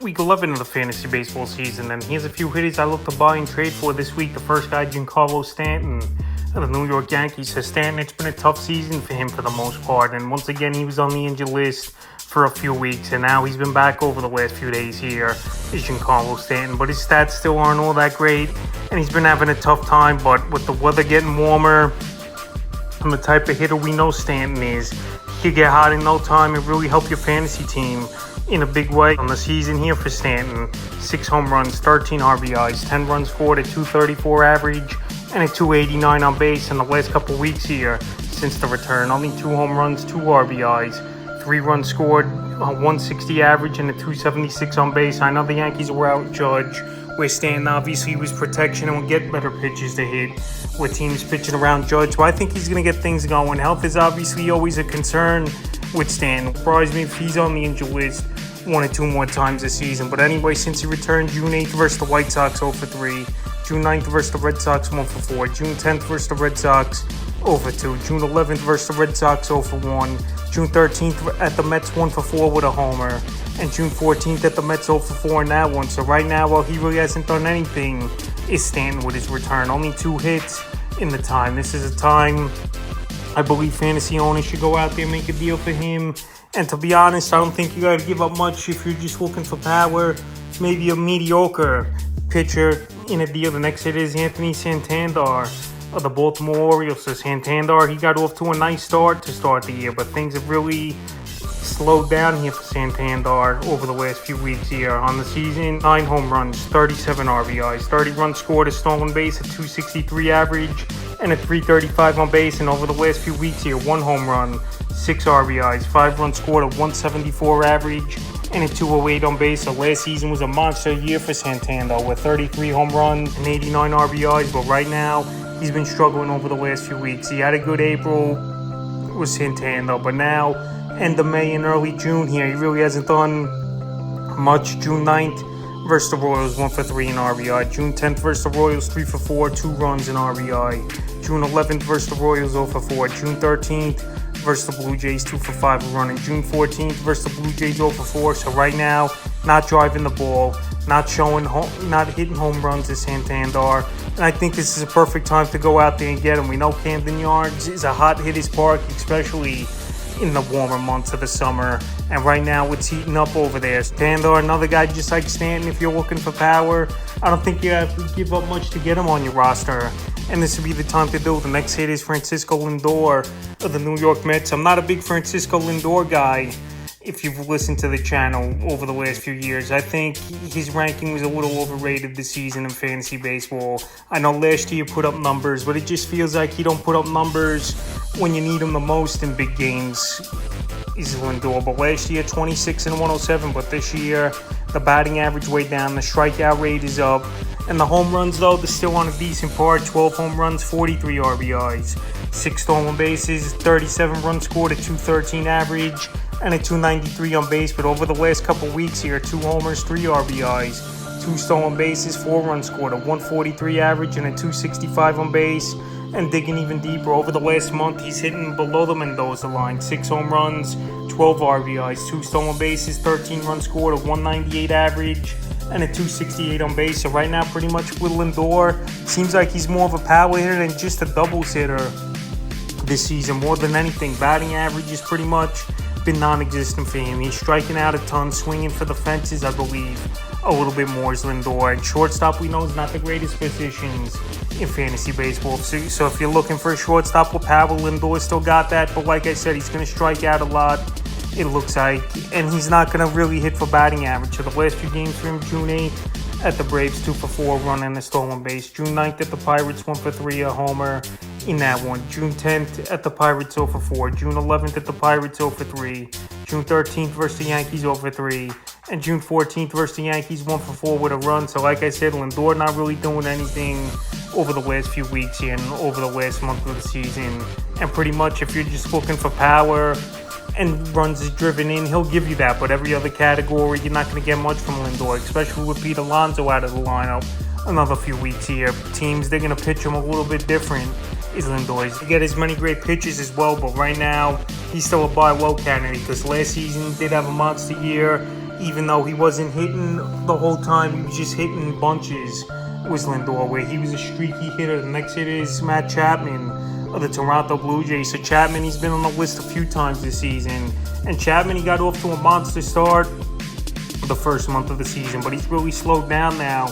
Week 11 of the fantasy baseball season, and here's a few hitters I look to buy and trade for this week. The first guy, Giancarlo Stanton of the New York Yankees. So Stanton, it's been a tough season for him for the most part, and once again, he was on the injured list for a few weeks, and now he's been back over the last few days here, is Giancarlo Stanton. But his stats still aren't all that great, and he's been having a tough time, but with the weather getting warmer, and the type of hitter we know Stanton is, he could get hot in no time and really help your fantasy team in a big way. On the season here for Stanton, 6 home runs, 13 RBIs, 10 runs scored, a 234 average, and a 289 on base in the last couple weeks here since the return. Only 2 home runs, 2 RBIs, 3 runs scored, a 160 average, and a 276 on base. I know the Yankees were out Judge, where Stanton obviously was protection and would get better pitches to hit with teams pitching around Judge. But I think he's going to get things going. Health is obviously always a concern with Stanton. Surprise me if he's on the injured list 1 or 2 more times this season. But anyway, since he returned June 8th versus the White Sox 0-3, June 9th versus the Red Sox 1-4, June 10th versus the Red Sox 0-2, June 11th versus the Red Sox 0-1, June 13th at the Mets 1-4 with a homer, and June 14th at the Mets 0-4 in that one. So right now, while he really hasn't done anything, is Stanton with his return. Only 2 hits in the time. This is a time I believe fantasy owners should go out there and make a deal for him. And to be honest, I don't think you got to give up much if you're just looking for power. Maybe a mediocre pitcher in a deal. The next hit is Anthony Santander of the Baltimore Orioles. So Santander, he got off to a nice start to start the year, but things have really slowed down here for Santander over the last few weeks here. On the season, 9 home runs, 37 RBIs, 30 runs scored, a stolen base, a 263 average, and a 335 on base. And over the last few weeks here, 1 home run, 6 RBIs, 5 runs scored, a 174 average, and a 208 on base. So last season was a monster year for Santander with 33 home runs and 89 RBIs. But right now, he's been struggling over the last few weeks. He had a good April with Santander, but now, end of May and early June here, he really hasn't done much. June 9th versus the Royals, 1-3 in RBI. June 10th versus the Royals, 3-4, 2 runs in RBI. June 11th versus the Royals, 0-4. June 13th versus the Blue Jays, 2-5 running. June 14th versus the Blue Jays, 0-4. So right now, not driving the ball, not hitting home runs to Santander. And I think this is a perfect time to go out there and get him. We know Camden Yards is a hot hitter's park, especially in the warmer months of the summer, and right now it's heating up over there. Santander, another guy just like Stanton, if you're looking for power, I don't think you have to give up much to get him on your roster, and this would be the time to do it. The next hit is Francisco Lindor of the New York Mets. I'm not a big Francisco Lindor guy. If you've listened to the channel over the last few years, I think his ranking was a little overrated this season in fantasy baseball. I know last year he put up numbers, but it just feels like he don't put up numbers when you need him the most in big games, is Lindor. But last year, 26 and 107, but this year, the batting average way down, the strikeout rate is up, and the home runs, though, they're still on a decent par. 12 home runs, 43 RBIs, 6 stolen bases, 37 runs scored, a 213 average, and a 293 on base. But over the last couple weeks here, 2 homers, 3 RBIs, 2 stolen bases, 4 runs scored, a 143 average, and a 265 on base. And digging even deeper, over the last month, he's hitting below the Mendoza line. 6 home runs, 12 RBIs, 2 stolen bases, 13 runs scored, a 198 average, and a 268 on base. So right now, pretty much with Lindor, seems like he's more of a power hitter than just a doubles hitter this season. More than anything, batting average is pretty much been non-existent for him. He's striking out a ton, swinging for the fences, I believe, a little bit more as Lindor. And shortstop, we know, is not the greatest positions in fantasy baseball. So if you're looking for a shortstop with power, Lindor still got that. But like I said, he's going to strike out a lot, it looks like. And he's not going to really hit for batting average. So the last few games for him, June 8th at the Braves, 2-4, run and a stolen base. June 9th at the Pirates, 1-3, a homer in that one. June 10th at the Pirates, 0-4. June 11th at the Pirates, 0-3. June 13th versus the Yankees, 0-3. And June 14th versus the Yankees, 1-4 with a run. So like I said, Lindor not really doing anything over the last few weeks here and over the last month of the season. And pretty much if you're just looking for power and runs is driven in, he'll give you that. But every other category, you're not going to get much from Lindor, especially with Pete Alonso out of the lineup another few weeks here. Teams, they're going to pitch him a little bit different, is Lindor. He get as many great pitches as well, but right now, he's still a buy low candidate because last season he did have a monster year. even though he wasn't hitting the whole time, he was just hitting bunches, was Lindor, where he was a streaky hitter. The next hitter is Matt Chapman of the Toronto Blue Jays. So Chapman, he's been on the list a few times this season. And Chapman, he got off to a monster start the first month of the season, but he's really slowed down now,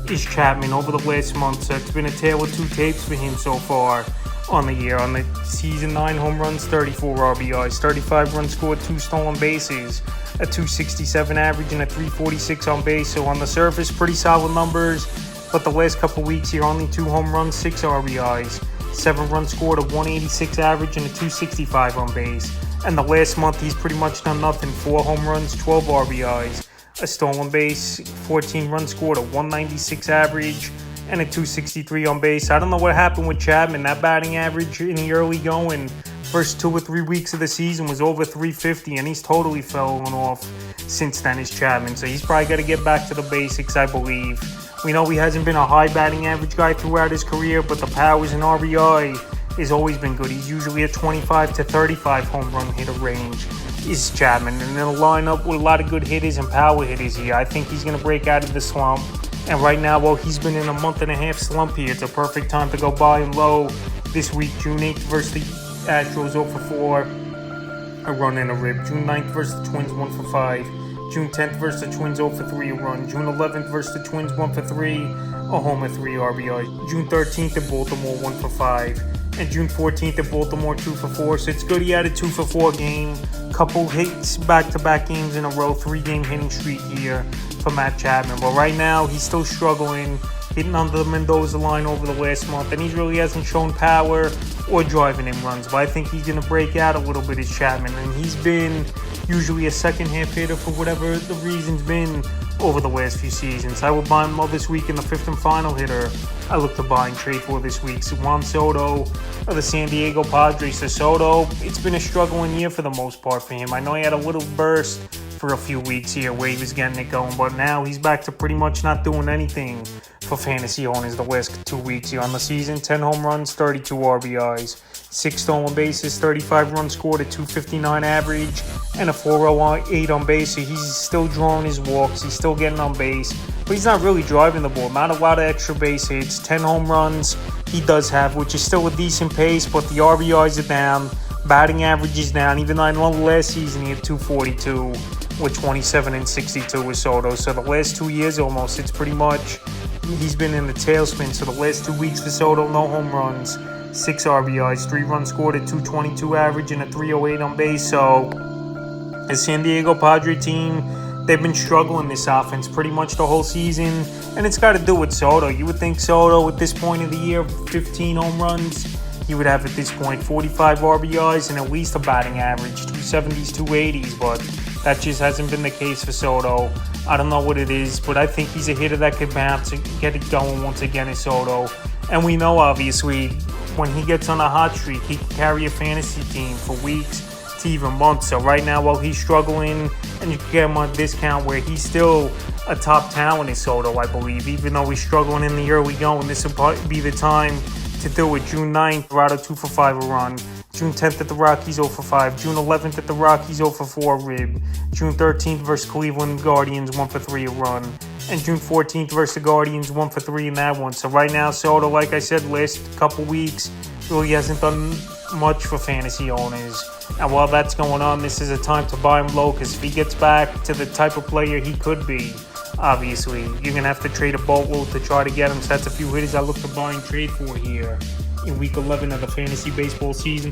is Chapman, over the last month. So it's been a tale of two tapes for him so far on the year. On the season, 9 home runs, 34 RBIs, 35 runs scored, 2 stolen bases, a 267 average, and a 346 on base. So on the surface, pretty solid numbers. But the last couple weeks here, only 2 home runs, 6 RBIs, 7 runs scored, a 186 average, and a 265 on base. And the last month, he's pretty much done nothing. 4 home runs, 12 RBIs, a stolen base, 14 runs scored, a 196 average, and a 263 on base. I don't know what happened with Chapman. That batting average in the early going, first 2 or 3 weeks of the season, was over 350, and he's totally fallen off since then, is Chapman. So he's probably got to get back to the basics, I believe. We know he hasn't been a high batting average guy throughout his career, but the powers and RBI has always been good. He's usually a 25 to 35 home run hitter range, is Chapman. And they'll line up with a lot of good hitters and power hitters here. I think he's going to break out of the slump. And right now, well, he's been in a month-and-a-half slump here. It's a perfect time to go buy him low this week. June 8th versus the Astros, 0 for 4, a run and a rib. June 9th versus the Twins, 1 for 5. June 10th versus the Twins, 0 for 3, a run. June 11th versus the Twins, 1 for 3, a homer, 3 RBI. June 13th at Baltimore, 1 for 5. And June 14th at Baltimore, 2 for 4. So it's good he had a 2 for 4 game. Couple hits back-to-back games in a row. 3-game hitting streak here for Matt Chapman. But right now, he's still struggling, hitting under the Mendoza line over the last month. And he really hasn't shown power or driving in runs. But I think he's going to break out a little bit as Chapman. And he's been usually a second-half hitter for whatever the reason's been over the last few seasons. I will buy him low this week in the 5th and final hitter I look to buy and trade for this week. So Juan Soto of the San Diego Padres. So Soto, it's been a struggling year for the most part for him. I know he had a little burst for a few weeks here where he was getting it going, but now he's back to pretty much not doing anything for fantasy owners the last 2 weeks here on the season. 10 home runs, 32 RBIs, 6 stolen bases, 35 runs scored, a 259 average, and a 408 on base. So he's still drawing his walks. He's still getting on base, but he's not really driving the ball. Not a lot of extra base hits. 10 home runs he does have, which is still a decent pace, but the RBIs are down. Batting average is down. Even though I know last season he had 242 with 27 and 62 with Soto. So the last 2 years almost, it's pretty much he's been in the tailspin. So the last 2 weeks for Soto, no home runs, 6 RBIs, 3 runs scored, a 222 average, and a 308 on base. So the San Diego Padre team, they've been struggling this offense pretty much the whole season, and it's got to do with Soto. You would think Soto at this point of the year, 15 home runs, he would have at this point 45 RBIs and at least a batting average, 270s, 280s, but that just hasn't been the case for Soto. I don't know what it is, but I think he's a hitter that could bounce and get it going once again is Soto. And we know, obviously, when he gets on a hot streak, he can carry a fantasy team for weeks to even months. So right now, while he's struggling, and you can get him on a discount where he's still a top talent in Soto, I believe. Even though he's struggling in the early going, this will probably be the time to do it. June 9th, Colorado 2 for 5 a run. June 10th at the Rockies, 0 for 5. June 11th at the Rockies, 0 for 4 a rib. June 13th versus Cleveland Guardians, 1 for 3 a run. And June 14th versus the Guardians, 1 for 3 in that one. So right now, Soto, like I said, last couple weeks, really hasn't done much for fantasy owners. And while that's going on, this is a time to buy him low, because if he gets back to the type of player he could be, obviously, you're going to have to trade a boatload to try to get him. So that's a few hitters I look to buy and trade for here in Week 11 of the fantasy baseball season.